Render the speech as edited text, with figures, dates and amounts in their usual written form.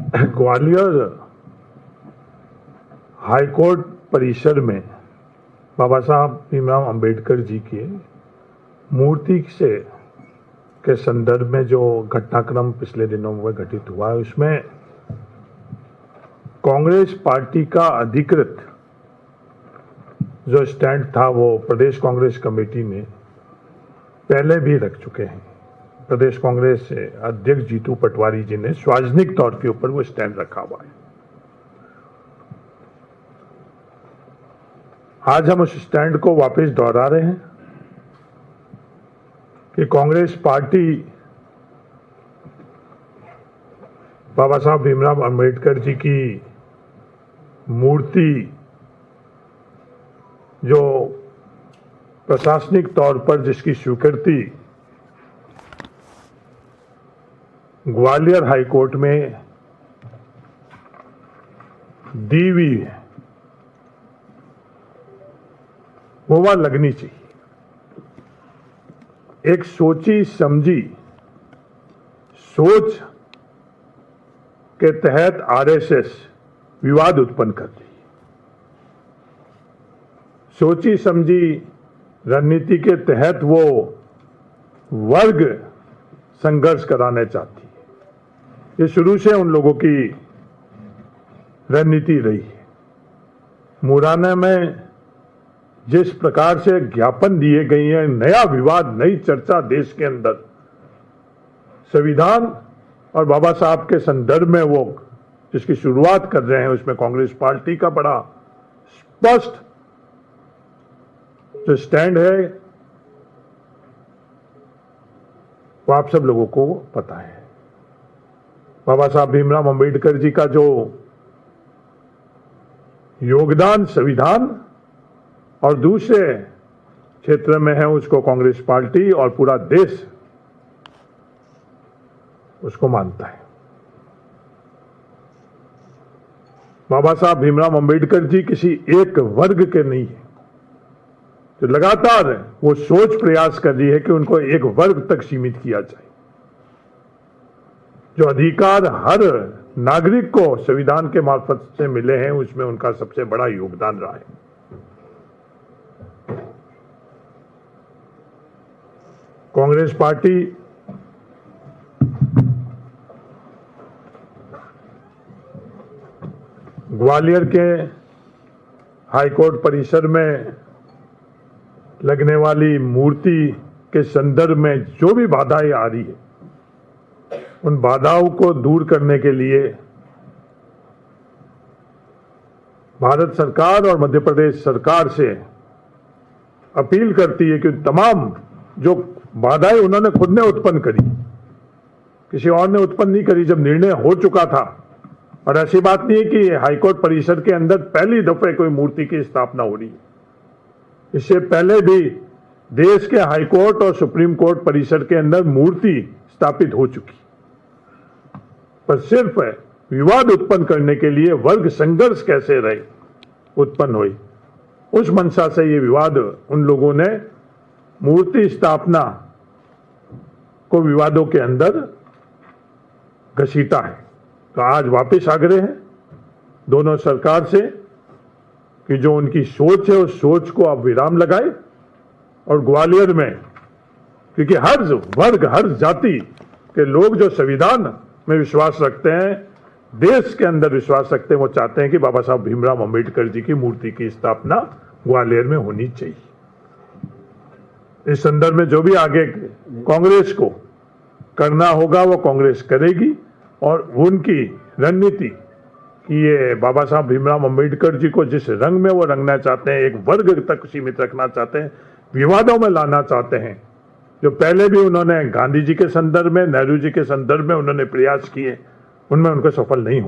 Gwalior high court परिसर में बाबा साहब भीमराव अंबेडकर जी की मूर्ति के संदर्भ में जो घटनाक्रम पिछले दिनों में घटित हुआ है, उसमें कांग्रेस पार्टी का अधिकृत जो स्टैंड था वो प्रदेश कांग्रेस कमेटी ने पहले भी रख चुके हैं। प्रदेश कांग्रेस अध्यक्ष जीतू पटवारी जी ने सार्वजनिक तौर के ऊपर वो स्टैंड रखा हुआ है। आज हम उस स्टैंड को वापस दोहरा रहे हैं कि कांग्रेस पार्टी बाबा साहब भीमराव अंबेडकर जी की मूर्ति जो प्रशासनिक तौर पर जिसकी स्वीकृति ग्वालियर हाईकोर्ट में दी हुई है, वो वहां लगनी चाहिए। एक सोची समझी सोच के तहत आरएसएस विवाद उत्पन्न कर रही है। सोची समझी रणनीति के तहत वो वर्ग संघर्ष कराने चाहती है। ये शुरू से उन लोगों की रणनीति रही है। मुरैना में जिस प्रकार से ज्ञापन दिए गए हैं, नया विवाद, नई चर्चा देश के अंदर संविधान और बाबा साहब के संदर्भ में वो जिसकी शुरुआत कर रहे हैं, उसमें कांग्रेस पार्टी का बड़ा स्पष्ट जो स्टैंड है वो आप सब लोगों को पता है। बाबा साहब भीमराव अंबेडकर जी का जो योगदान संविधान और दूसरे क्षेत्र में है, उसको कांग्रेस पार्टी और पूरा देश उसको मानता है। बाबा साहब भीमराव अंबेडकर जी किसी एक वर्ग के नहीं है। तो लगातार वो सोच प्रयास कर रही है कि उनको एक वर्ग तक सीमित किया जाए। जो अधिकार हर नागरिक को संविधान के मार्फत से मिले हैं, उसमें उनका सबसे बड़ा योगदान रहा है। कांग्रेस पार्टी ग्वालियर के हाईकोर्ट परिसर में लगने वाली मूर्ति के संदर्भ में जो भी बाधाएं आ रही है, उन बाधाओं को दूर करने के लिए भारत सरकार और मध्य प्रदेश सरकार से अपील करती है कि तमाम जो बाधाएं उन्होंने खुद ने उत्पन्न करी, किसी और ने उत्पन्न नहीं करी। जब निर्णय हो चुका था, और ऐसी बात नहीं है कि हाईकोर्ट परिसर के अंदर पहली दफे कोई मूर्ति की स्थापना हो रही है। इससे पहले भी देश के हाईकोर्ट और सुप्रीम कोर्ट परिसर के अंदर मूर्ति स्थापित हो चुकी, पर सिर्फ विवाद उत्पन्न करने के लिए वर्ग संघर्ष कैसे रहे उत्पन्न हुई, उस मंशा से ये विवाद उन लोगों ने मूर्ति स्थापना को विवादों के अंदर घसीटा है। तो आज वापस आग्रह है दोनों सरकार से कि जो उनकी सोच है उस सोच को आप विराम लगाए और ग्वालियर में, क्योंकि हर वर्ग हर जाति के लोग जो संविधान में विश्वास रखते हैं, देश के अंदर विश्वास रखते हैं, वो चाहते हैं कि बाबा साहब भीमराव अंबेडकर जी की मूर्ति की स्थापना ग्वालियर में होनी चाहिए। इस संदर्भ में जो भी आगे कांग्रेस को करना होगा वो कांग्रेस करेगी, और उनकी रणनीति कि ये बाबा साहब भीमराव अंबेडकर जी को जिस रंग में वो रंगना चाहते हैं, एक वर्ग तक सीमित रखना चाहते हैं, विवादों में लाना चाहते हैं, जो पहले भी उन्होंने गांधी जी के संदर्भ में, नेहरू जी के संदर्भ में उन्होंने प्रयास किए, उनमें उनको सफल नहीं हुआ।